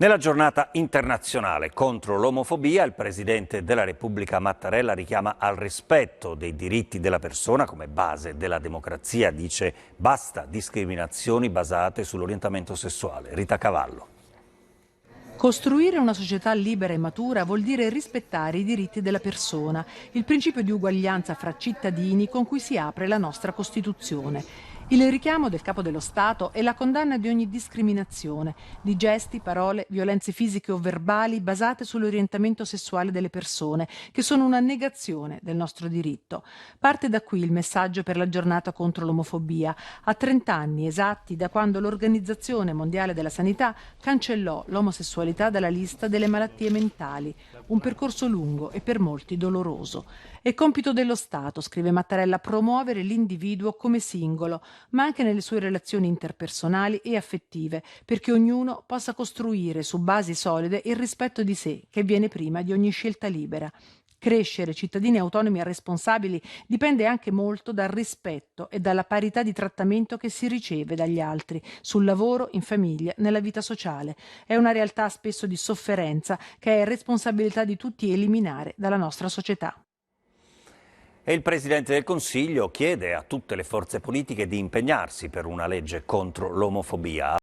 Nella giornata internazionale contro l'omofobia, il Presidente della Repubblica Mattarella richiama al rispetto dei diritti della persona come base della democrazia. Dice basta discriminazioni basate sull'orientamento sessuale. Rita Cavallo. Costruire una società libera e matura vuol dire rispettare i diritti della persona, il principio di uguaglianza fra cittadini con cui si apre la nostra Costituzione. Il richiamo del Capo dello Stato è la condanna di ogni discriminazione, di gesti, parole, violenze fisiche o verbali basate sull'orientamento sessuale delle persone, che sono una negazione del nostro diritto. Parte da qui il messaggio per la giornata contro l'omofobia, a 30 anni esatti da quando l'Organizzazione Mondiale della Sanità cancellò l'omosessualità dalla lista delle malattie mentali, un percorso lungo e per molti doloroso. È compito dello Stato, scrive Mattarella, promuovere l'individuo come singolo, ma anche nelle sue relazioni interpersonali e affettive, perché ognuno possa costruire su basi solide il rispetto di sé, che viene prima di ogni scelta libera. Crescere cittadini autonomi e responsabili dipende anche molto dal rispetto e dalla parità di trattamento che si riceve dagli altri, sul lavoro, in famiglia, nella vita sociale. È una realtà spesso di sofferenza che è responsabilità di tutti eliminare dalla nostra società. E il Presidente del Consiglio chiede a tutte le forze politiche di impegnarsi per una legge contro l'omofobia.